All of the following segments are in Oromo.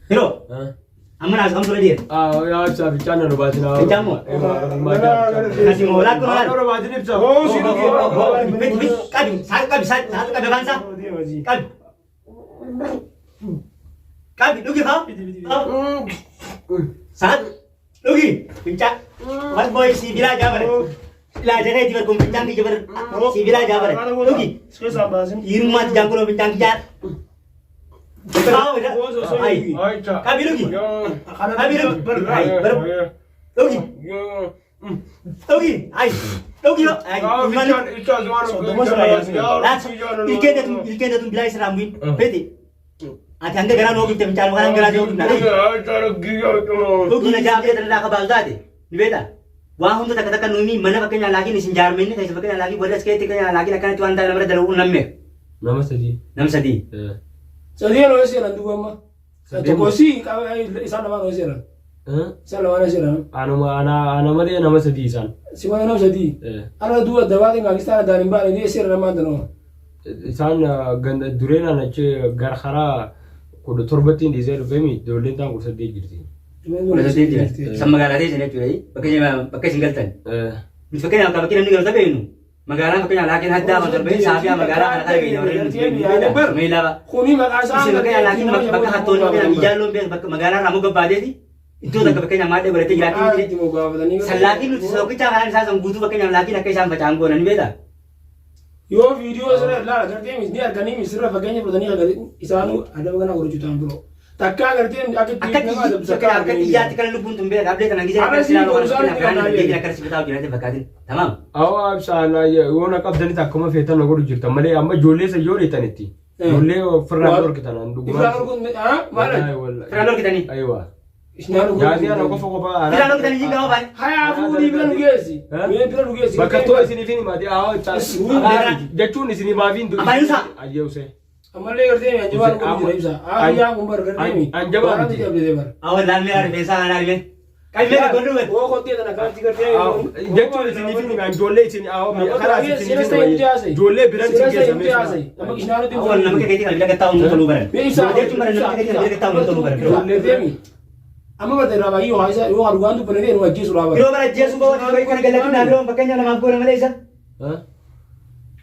Hero. Amma nas kamu sudah dia. Ya bisa bicara no batin. Bicara mo. Nasi mola ko na. Ora batin ipsa. Oh, sino ko. Kadi, satu kadi bangsa. Kadi. Kadi, lugi ha? Saat lugi, bincang. Mas boy si bila jabar. Bila jaga jabar kum bincang di jabar. Si bila jabar. Lugi. Irmat jangkulo bincang jar. Kau dah. Ay. Kami lugi. Kami lugi. Ay, baru. Lugi. Lugi. Ay. Lugi lo. Ay. Gimana? Ilke dah tu bilai serambi. Beti. Ati anda geran hobi tem bicara makan geran jauh nari. Lugi na jawab dia terlalu kabal tadi. Dibeda. Wah untuk tak numi mana pakainya lagi ni sinjar meni kai pakainya lagi bodas kai tikanya lagi nak tu anda nama dalu namme. Nama sadi. Nama sadi. Sadi lo esiran dua mah. Satu kosi kau isan nama esiran. Isan nama esiran. Ana mari nama sadi isan. Si mana nama sadi. Ana dua dawa tinggal istana dari mbak ini esiran nama dano. Isan ganda durena na che garkhara kudu torbatin di zero bemi dolin tang kursa de girti. Sama magala deh sini cuy. Pakai single tan. Pakai yang pakai yang tapi ini. Magala pakai yang lagi hadda motor be sahaja magala ada lagi orang. Mila. Kuni magasa. Pakai yang lagi pakai hatun pakai yang jalur be magala ramu ke bade di. Itu tak pakai yang made berarti gratis. Salaki lu sesuatu cara saya sanggutu pakai yang lagi nak kisah macam aku nanti beda. Yo video saya lah kerja ni dia kan ini misra pakainya pertani agak isanu ada bukan aku jutaan bro. Takkan kerja agak ada besar agak iya tikar lu pun tumbe update kan lagi saya selalu kan dia kerja betul kita bakatin tamam awa absana ya wona kabdani takuma feta nogodu jirta male amma jolle se jole taniti jolle fernandor kita nandu fernandor kun mana fernandor kita ni aywa isnaru jadi ana ko foko ba fernandor kita ni jingga apa haya aku di bilang ugesi me bilang ugesi bakato sini fini ma dia awa tas jachuni sini ma vindu apa yusa ayuse amale kerja ni anjaman ko di bisa yang umbar kerja ni anjaman dia bedebar awal dan merah desa ana ni kai merah gondu bet wo ko tiada nak kerja kerja jachuni sini fini ma jolle sini awa mi khala sini fini jolle biran sini amma isnaru di awal nama kayak gitu kalau kita tahu untuk luar dia cuma nama kayak kita tahu untuk luar amma bata raba iyo haisa yo arugandu penede no ajesu raba kilo bara jesu bawa di kan galatu na lo pakainya nama aku nama Malaysia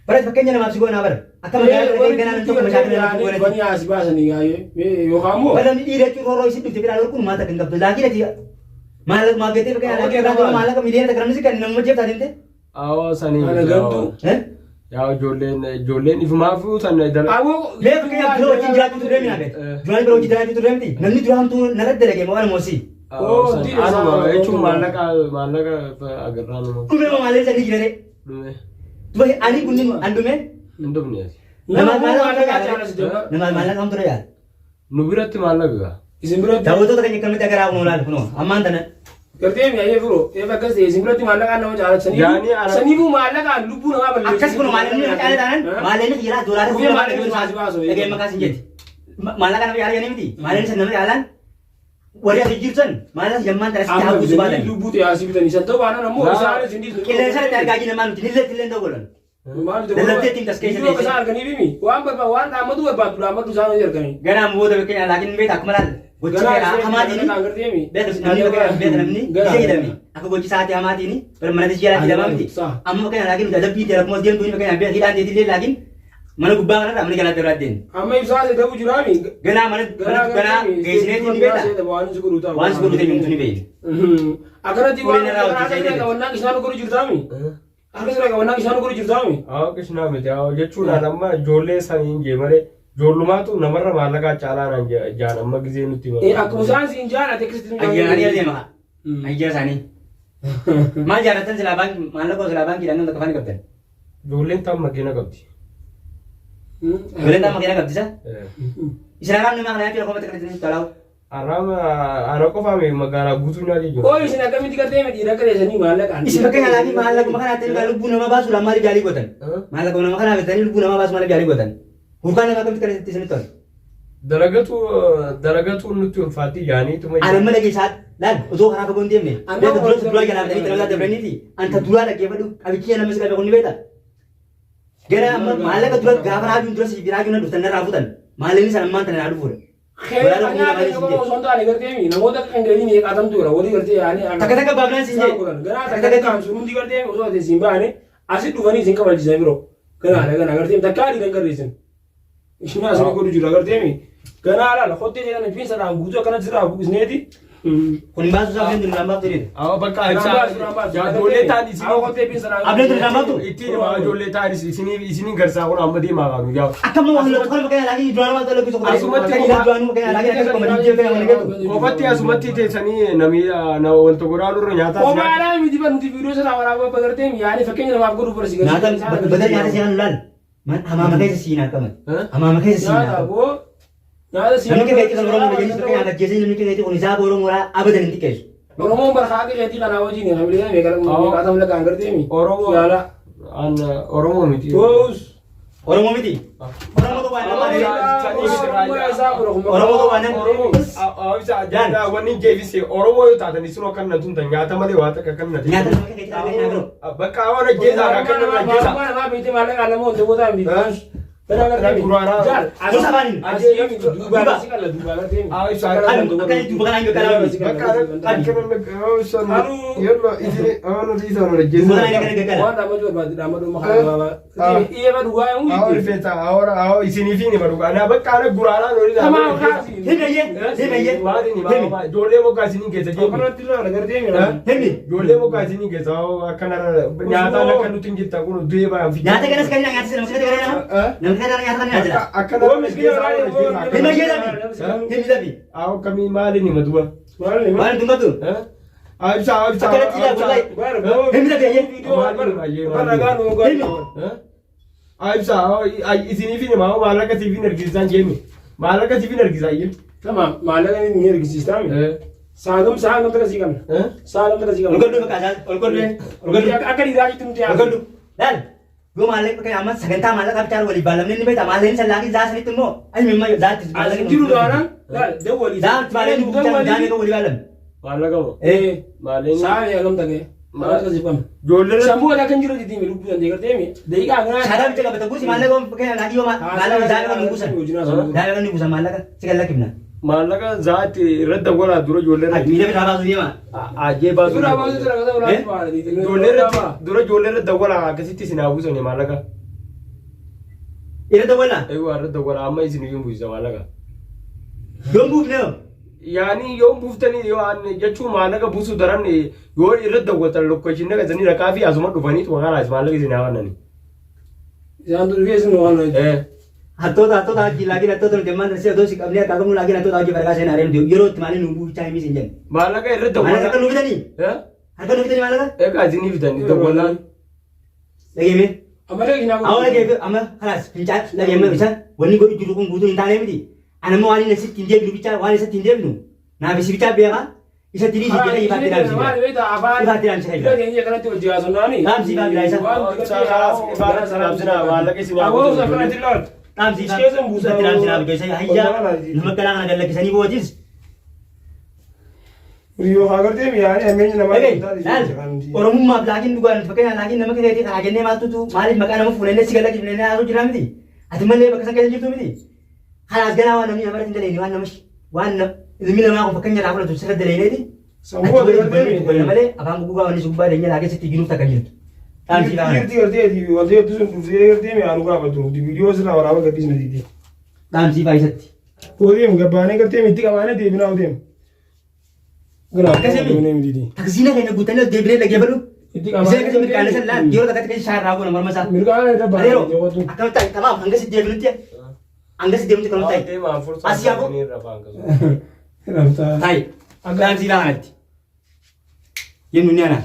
berat pakainya nama aku nama ber akan magala kan untuk masyarakat ni bani asibasa ni gaye me yo kamu pada ni ide tu roro isi tu jadi alur kun mata kan kapal lagi dia malah magete pakai lagi orang malah kemudian tak kerana sih kan nama je tadi tu awa sani ana gantu ya jolen ifu mafu san dal awo le pakai bro cinja tu remi nabe jual bro cinja tu remi nanti tu ham tu narat deh lagi mau mosi oh di anu itu malaka agar ranu kume mau Malaysia ni gire tu ani kuning andume ndum ni nama malah kamu tu ya nubirati malaga isimbro tahu tu tak ni kami tak kerana aku nolak puno aman tanah kerja ni aja bro ya bagus deh isimbro tu malah kan nama jalan seni bu malah kan lupu nama beli akas puno malah ni ada tanah malah ni kira dolar tu malah ni masih masuk lagi makasih jadi malah kan apa yang ni malah ni senang jalan waria dijirsan malah zaman terus kita habis badan lupu tu asih kita ni satu mana namu misalnya sini kira saya tergaji nama tu nilai tu golon dalam tim tas itu besar kan ini mi wan berbawan kamu tu berbat lama tu sana jer kan gara mu tu kayak lagi ni tak malah bocor amat ini betul nanti betul ni bisa kita ni aku bocor saat amat ini permana dia lagi dalam ni amma kayak lagi udah lebih dia kemudian tu ni kayak biar hilang dia lagi mana kubang mana mana jalan teratin amma bisa ada tu jurami gana mana guys ni ni beta wan sukuru tu ni beta agar jiwa ada kawan kisah lu jurami agar kawan kisah lu jurami aw kisna me dia je chuna namma jolle sanin je mare joluma tu namarra malaga chala nan jana magize nuti ma aku san sin jana te kristin aja dia mah aja sani mal jaratan selabang malaga selabang kita nang kafan kapten jolle tam magina kapti jolle tam magina kapti sa isyarat ni makna kira ko mata kapten talau Arama ko fami magara gutunya di jo oh isina kami tiga teme tidak kerja seni malaga isi pakai lagi malaga makan atin kalau bunuh nama basu lamari jali gotan malaga bunuh makan atin bunuh nama basu malah jali gotan bukan nak kami kerja di sini tuh daragatu nuti fati yani tu ada mana lagi saat lan udah karena kebun dia ni dia tu dua jalan tadi terus ada berani ni anta dua lagi apa tu abi kian nama sekali kau ni beda gara malaga dua gafar aja terus ibiraju na dutan rafutan malini sana mantan ada pun Kaya kanya ada yang ngomong sontak ni kerja ni, namun tak kan gini ni kadang tu orang kerja yani. Taka bablan sinje. Gana tak kan suruh di kerja ni, usah ada simba ni. Asyik dua ni singkap balik jadi bro. Gana kerja ni tak kali dengan kerja ni. Isna asal kau rujur kerja ni. Gana ala, hotel ni kan pin sana butuh kan cerah buku ni di. Kun basu sa ablen rambab tiri. Aw bakka ya dole ta ni Aw hotel pin sana. Ablen rambab tu. Itti ma dole ta ni isini garsa ko amma di ma ga ya Akam mo halo thol makaya lagi jual ma tolo kuso. Asumati jual makaya lagi nak ko mari je kaya lagi. Obatti asumatti te sani nami na wanto guralu ro nyata Oh mana mi di ban di video sana orang apa kerja ni, yani fakirnya nama aku rupa sih. Nata badal nyata sian lal. Man hama makaya sina kaman. Hama makaya sina. Nada bu. Nada sih. Nami kaya kalau orang jadi makaya anak jadi nami kaya itu unisa borong ora abadan nanti kaya. Orang mau berhak jadi kan awal ini, kami lihat mereka kata mereka angker ni. Oromo Yala. an oromo miti Terus. Orang mau miti. Orang mau tu mana mana. Orang mau tu mana. aw bisa janda wani jevisi oromo yo ta ni suno kan na tun nyata male wata ka kan na Nyata makaya kita lagi nagro. bakka awana jeza ka kan na jeza Mana binti mana kalau mau tu bukan binti. Benar kan? Jal. Terus apa ni? Aja yang itu dua sih kalau dua kerja. aw bisa Kan makaya itu bukan anggo kalau. bakka kan kan aw son yello idini awano di sono jeza Bukan anggo kalau. Wah, nama juga berarti nama rumah kalau iya baru dua yang aw itu. feta awra aw isini fini baru ana bakka na gurara no ri Sama kasih. Hemi ye. wari ni ma dole mo ka sini ke je Kalau tidak ada kerja ni lah. Hemi. dole mo ka sini ke zo akana nyata na kan tun jitta kuno duye ba fi Nyata kan sekali nyata sih maksudnya kan. Nam kaya nyata kan aja. akana Oh, miskin orang Hemi ye tapi. Hemi tapi. aw kami mali ni madua Mana ni? Mana tunggu tu? aw bisa Akala tidak boleh. Baru. Hemi tapi ye. Video mana kan aw bisa ay isini fini ma mala ka tivi nergizan jemi mala ka tivi nergizan Sama, malah kan ni lagi sistem. Sagam terus kan. Sagam terus kan. Ulkan dulu kasar. Ulkan dulu. Akan diraji tu dia. Ulkan dulu. Dan gue malah pakai amat segenta malah tapi cara wali balam ni beta malah ini lagi jas ni tu no. Ay memang jas. Asal tiru doang. Dia wali. Jas malah ni bukan jangan kau wali balam. mala ka mala ni Saya yang lom tadi. Malah terus kan. dole Semua ada kan jiru di tim lu pun dia kerja ni. Dia kan ngah. Cara bicara betul gue sih malah gue pakai lagi gue malah jangan kau nunggusan. Jangan kau nunggusan malah kan sekali lagi mana. mala ka zati radda gola duro jole Ay bila bila apa tu dia mah. aje ba Sudah bawa tu kata orang tu ada di tim. duro jole radda gola ka siti sina buso ni mala ka Ini tu mana? aywa radda gola amma isini yum buso mala ka Dombu ni. yani yom buftani yo an jachu mala ka busu daran ni yo radda gota lokacin daga zani da kafi azuma dufani to kana mala ka sina wannan Jangan tu biasa nuan. Atau lagi atau zaman nasi atau si kabel kagum lagi atau lagi berkas yang ada di Euro temani nunggu cai mi sinjen. mala ka radda Mana kan gola nunggu tadi? Harga nunggu tadi mana kan? ka jini bitani to gola Lagi mi? Amalnya kena. Awal lagi ama kelas pincat lagi ama bisa. Wani go itu dukung butuh intale mi di. Anak mau wani nasi tinjau dulu bicara wani nasi tinjau nu. Nah bisa bicara biar isa tiri sih kita ibarat tidak sih. Ibarat tidak sih. Dia yang kena tu dia sonani. Nam sih bagi Raisa. ibarat salam sina mala ka sina Aku usah pernah tilal. Nam sih. Tidak sih nabi saya hija. Nama kalangan ada lagi sani buat jenis. Rio agar dia biar ni ambil nama Oke, orang mau lagi bukan pakai lagi nama kita itu agennya matu tu, mari makan nama fulenya segala lagi fulenya aku jiram di. Ati mana pakai sangkaian jitu di. Halas gana wana mi amara tindale ni wana itu mi nama aku pakai nyala aku tu sekat dari ini. Semua dia Bukan nama le, abang buku kawan ni suka dia lagi setinggi tak kajian. Tam sih kan. Dia dia tu dia dia mi anu apa tu di video sana orang apa kerja ni dia. Tam sih baik seti. Puri muka bane kerja mi tiga mana dia bina udem. Kenapa? Kasi mi dia. taksina kaya nagutan na debre lagi baru. Tiga Bisa kasi mi kala sa lan, diyor kata kasi syar aku nomor masa. Mereka ada apa? Adero, atau tak tamam, angga si debre tiya. Angga si debre kalau tay. Asia aku. Ramta. Tay. Agak sih lah nanti. Yang dunia na.